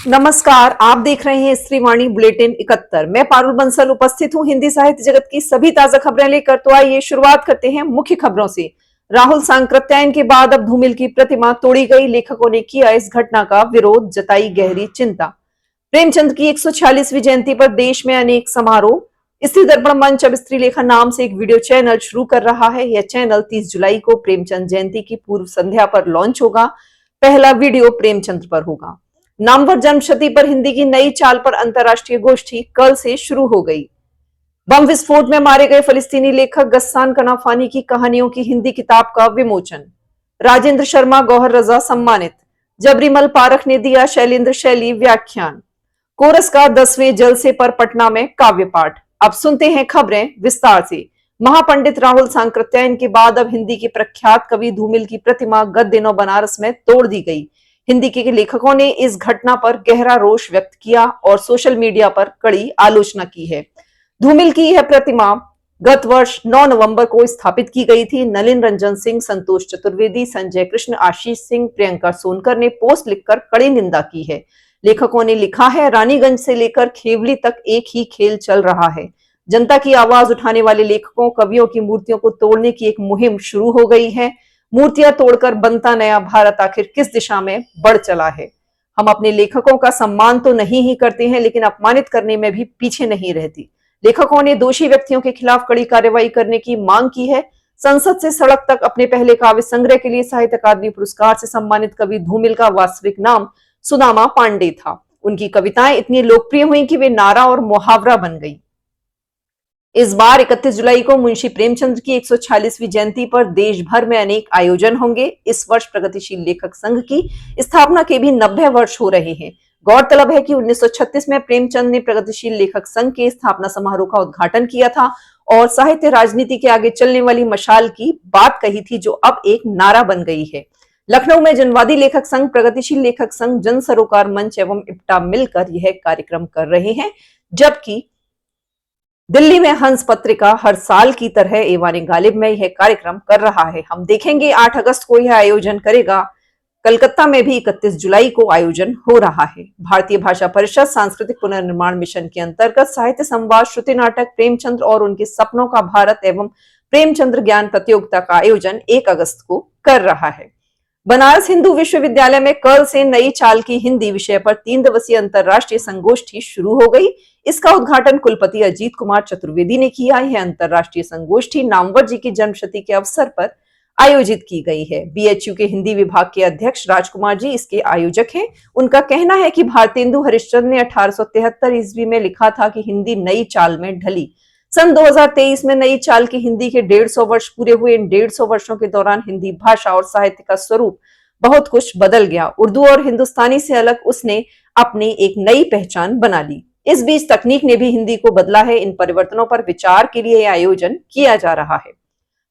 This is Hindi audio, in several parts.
नमस्कार, आप देख रहे हैं स्त्रीवाणी बुलेटिन 71। मैं पारुल बंसल उपस्थित हूं हिंदी साहित्य जगत की सभी ताजा खबरें लेकर। तो आइए शुरुआत करते हैं मुख्य खबरों से। राहुल सांकृत्यायन के बाद अब धूमिल की प्रतिमा तोड़ी गई, लेखकों ने किया इस घटना का विरोध, जताई गहरी चिंता। प्रेमचंद की 146वीं जयंती पर देश में अनेक समारोह। स्त्री दर्पण मंच अब स्त्री लेखा नाम से एक वीडियो चैनल शुरू कर रहा है। यह चैनल 30 जुलाई को प्रेमचंद जयंती की पूर्व संध्या पर लॉन्च होगा। पहला वीडियो प्रेमचंद पर होगा। नामवर जन्मशती पर हिंदी की नई चाल पर अंतर्राष्ट्रीय गोष्ठी कल से शुरू हो गई। बम विस्फोट में मारे गए फलस्तीनी लेखक गस्सान कनाफानी की कहानियों की हिंदी किताब का विमोचन। राजेंद्र शर्मा गौहर रजा सम्मानित। जबरीमल पारख ने दिया शैलेंद्र शैली व्याख्यान। कोरस का 10वें जलसे पर पटना में काव्य पाठ। अब सुनते हैं खबरें विस्तार से। महापंडित राहुल सांकृत्यायन के बाद अब हिंदी के प्रख्यात कवि धूमिल की प्रतिमा गत दिनों बनारस में तोड़ दी गई। हिंदी के लेखकों ने इस घटना पर गहरा रोष व्यक्त किया और सोशल मीडिया पर कड़ी आलोचना की है। धूमिल की यह प्रतिमा गत वर्ष 9 नवंबर को स्थापित की गई थी। नलिन रंजन सिंह, संतोष चतुर्वेदी, संजय कृष्ण, आशीष सिंह, प्रियंका सोनकर ने पोस्ट लिखकर कड़ी निंदा की है। लेखकों ने लिखा है, रानीगंज से लेकर खेवली तक एक ही खेल चल रहा है। जनता की आवाज उठाने वाले लेखकों, कवियों की मूर्तियों को तोड़ने की एक मुहिम शुरू हो गई है। मूर्तियां तोड़कर बनता नया भारत आखिर किस दिशा में बढ़ चला है। हम अपने लेखकों का सम्मान तो नहीं ही करते हैं, लेकिन अपमानित करने में भी पीछे नहीं रहती। लेखकों ने दोषी व्यक्तियों के खिलाफ कड़ी कार्रवाई करने की मांग की है। संसद से सड़क तक अपने पहले काव्य संग्रह के लिए साहित्य अकादमी पुरस्कार से सम्मानित कवि धूमिल का वास्तविक नाम सुदामा पांडे था। उनकी कविताएं इतनी लोकप्रिय हुई कि वे नारा और मुहावरा बन गई। इस बार 31 जुलाई को मुंशी प्रेमचंद की 146वीं जयंती पर देश भर में अनेक आयोजन होंगे। इस वर्ष प्रगतिशील लेखक संघ की स्थापना के भी 90 वर्ष हो रहे हैं। गौरतलब है कि 1936 में प्रेमचंद ने प्रगतिशील लेखक संघ के स्थापना समारोह का उद्घाटन किया था और साहित्य राजनीति के आगे चलने वाली मशाल की बात कही थी, जो अब एक नारा बन गई है। लखनऊ में जनवादी लेखक संघ, प्रगतिशील लेखक संघ, जन सरोकार मंच एवं इप्टा मिलकर यह कार्यक्रम कर रहे हैं, जबकि दिल्ली में हंस पत्रिका हर साल की तरह ऐवान गालिब में यह कार्यक्रम कर रहा है। हम देखेंगे 8 अगस्त को यह आयोजन करेगा। कलकत्ता में भी 31 जुलाई को आयोजन हो रहा है। भारतीय भाषा परिषद सांस्कृतिक पुनर्निर्माण मिशन के अंतर्गत साहित्य संवाद, श्रुति नाटक प्रेमचंद्र और उनके सपनों का भारत एवं प्रेमचंद्र ज्ञान प्रतियोगिता का आयोजन 1 अगस्त को कर रहा है। बनारस हिंदू विश्वविद्यालय में कल से नई चाल की हिंदी विषय पर 3 दिवसीय अंतर्राष्ट्रीय संगोष्ठी शुरू हो गई। इसका उद्घाटन कुलपति अजीत कुमार चतुर्वेदी ने किया। यह अंतर्राष्ट्रीय संगोष्ठी नामवर जी की जन्मशती के अवसर पर आयोजित की गई है। बीएचयू के हिंदी विभाग के अध्यक्ष राजकुमार जी इसके आयोजक हैं। उनका कहना है कि भारतेंदु हरिश्चंद्र ने 1873 ईस्वी में लिखा था कि हिंदी नई चाल में ढली। सन 2023 में नई चाल की हिंदी के 150 वर्ष पूरे हुए। इन 150 वर्षों के दौरान हिंदी भाषा और साहित्य का स्वरूप बहुत कुछ बदल गया। उर्दू और हिंदुस्तानी से अलग उसने अपनी एक नई पहचान बना ली। इस बीच तकनीक ने भी हिंदी को बदला है। इन परिवर्तनों पर विचार के लिए यह आयोजन किया जा रहा है।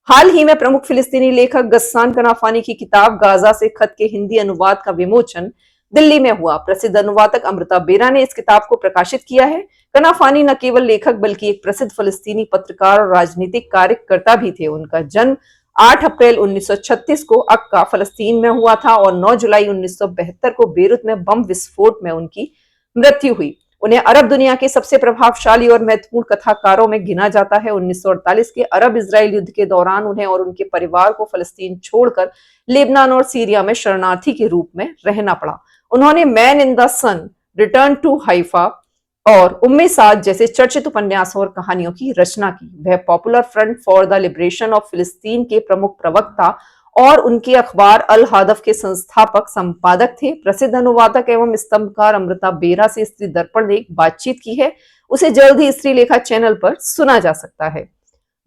हाल ही में प्रमुख फिलिस्तीनी लेखक गस्सान कनाफानी की किताब गाजा से खत के हिंदी अनुवाद का विमोचन दिल्ली में हुआ। प्रसिद्ध अनुवादक अमृता बेरा ने इस किताब को प्रकाशित किया है। कनाफानी न केवल लेखक बल्कि एक प्रसिद्ध फलस्तीनी पत्रकार और राजनीतिक कार्यकर्ता भी थे। उनका जन्म 8 अप्रैल 1936 को अक्का फलस्तीन में हुआ था और 9 जुलाई 1972 को बेरूत में बम विस्फोट में उनकी मृत्यु हुई। उन्हें अरब दुनिया के सबसे प्रभावशाली और महत्वपूर्ण कथाकारों में गिना जाता है। 1948 के अरब इजराइल युद्ध के दौरान उन्हें और उनके परिवार को फलस्तीन छोड़कर लेबनान और सीरिया में शरणार्थी के रूप में रहना पड़ा। उन्होंने man in the sun, return to Haifa और उम्मे साद जैसे चर्चित उपन्यासों और कहानियों की रचना की। वह popular front for the liberation of फिलिस्तीन के प्रमुख प्रवक्ता और उनके अखबार अल हादफ के संस्थापक संपादक थे। प्रसिद्ध अनुवादक एवं स्तंभकार अमृता बेरा से स्त्री दर्पण ने एक बातचीत की है। उसे जल्द ही स्त्री लेखा चैनल पर सुना जा सकता है।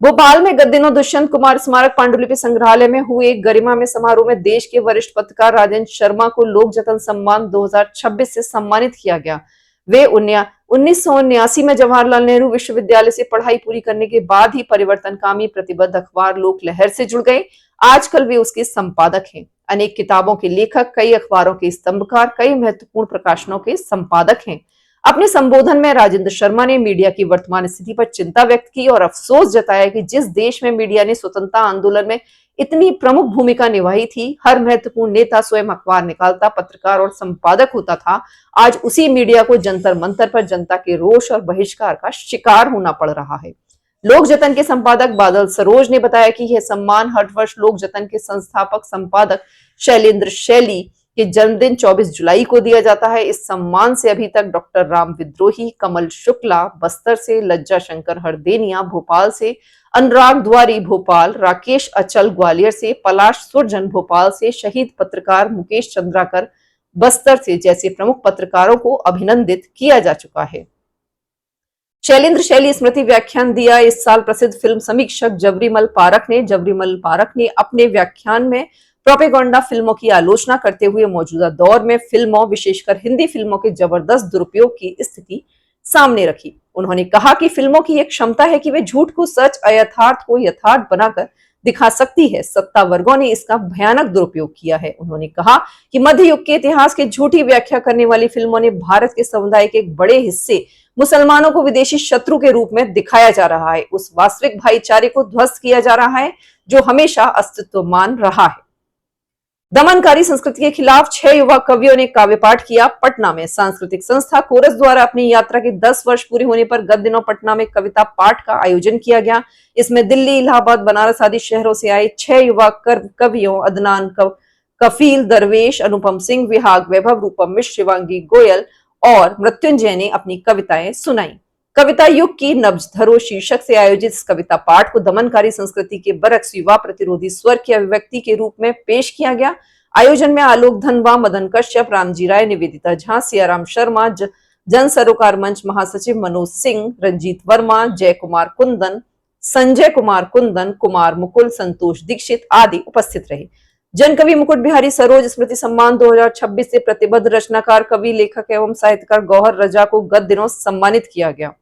भोपाल में गत दिनों दुष्यंत कुमार स्मारक पांडुलिपि संग्रहालय में हुए एक गरिमा में समारोह में देश के वरिष्ठ पत्रकार राजेंद्र शर्मा को लोक जतन सम्मान 2026 से सम्मानित किया गया। वे 1979 में जवाहरलाल नेहरू विश्वविद्यालय से पढ़ाई पूरी करने के बाद ही परिवर्तनकामी प्रतिबद्ध अखबार लोक लहर से जुड़ गए। आजकल वे उसके संपादक हैं। अनेक किताबों के लेखक, कई अखबारों के स्तंभकार, कई महत्वपूर्ण प्रकाशनों के संपादक हैं। अपने संबोधन में राजेंद्र शर्मा ने मीडिया की वर्तमान स्थिति पर चिंता व्यक्त की और अफसोस जताया कि जिस देश में मीडिया ने स्वतंत्रता आंदोलन में इतनी प्रमुख भूमिका निभाई थी, हर महत्वपूर्ण नेता स्वयं अखबार निकालता, पत्रकार और संपादक होता था, आज उसी मीडिया को जंतर मंतर पर जनता के रोष और बहिष्कार का शिकार होना पड़ रहा है। लोक जतन के संपादक बादल सरोज ने बताया कि यह सम्मान हर वर्ष लोक जतन के संस्थापक संपादक शैलेंद्र शैली के जन्मदिन 24 जुलाई को दिया जाता है। इस सम्मान से अभी तक डॉक्टर राम विद्रोही, कमल शुक्ला बस्तर से, लज्जा शंकर हरदेनिया भोपाल से, अनुराग द्वारी भोपाल, राकेश अचल ग्वालियर से, पलाश सुरजन भोपाल से, शहीद पत्रकार मुकेश चंद्राकर बस्तर से जैसे प्रमुख पत्रकारों को अभिनंदित किया जा चुका है। शैलेंद्र शैली स्मृति व्याख्यान दिया। इस साल प्रसिद्ध फिल्म समीक्षक जबरीमल पारख ने अपने व्याख्यान में प्रोपेगेंडा फिल्मों की आलोचना करते हुए मौजूदा दौर में फिल्मों, विशेषकर हिंदी फिल्मों के जबरदस्त दुरुपयोग की स्थिति सामने रखी। उन्होंने कहा कि फिल्मों की एक क्षमता है कि वे झूठ को सच, अयथार्थ को यथार्थ बनाकर दिखा सकती है। सत्ता वर्गों ने इसका भयानक दुरुपयोग किया है। उन्होंने कहा कि मध्य युग के इतिहास की झूठी व्याख्या करने वाली फिल्मों ने भारत के समुदाय के एक बड़े हिस्से मुसलमानों को विदेशी शत्रु के रूप में दिखाया जा रहा है। उस वास्तविक भाईचारे को ध्वस्त किया जा रहा है जो हमेशा अस्तित्वमान रहा है। दमनकारी संस्कृति के खिलाफ 6 युवा कवियों ने काव्य पाठ किया। पटना में सांस्कृतिक संस्था कोरस द्वारा अपनी यात्रा के 10 वर्ष पूरे होने पर गत दिनों पटना में कविता पाठ का आयोजन किया गया। इसमें दिल्ली, इलाहाबाद, बनारस आदि शहरों से आए 6 युवा कवियों अदनान कफील, दरवेश, अनुपम सिंह, विहाग वैभव, रूपम मिश्र, शिवांगी गोयल और मृत्युंजय ने अपनी कविताएं सुनाई। कविता युग की नब्ज धरो शीर्षक से आयोजित इस कविता पाठ को दमनकारी संस्कृति के बरक्स युवा प्रतिरोधी स्वर की अभिव्यक्ति के रूप में पेश किया गया। आयोजन में आलोक धनवा, मदन कश्यप, रामजी राय, निवेदिता झा, सियाराम शर्मा, जन सरोकार मंच महासचिव मनोज सिंह, रंजीत वर्मा, जय कुमार कुंदन, संजय कुमार कुंदन, कुमार मुकुल, संतोष दीक्षित आदि उपस्थित रहे। जनकवि मुकुट बिहारी सरोज स्मृति सम्मान 2026 से प्रतिबद्ध रचनाकार, कवि, लेखक एवं साहित्यकार गौहर रजा को गत दिनों सम्मानित किया गया।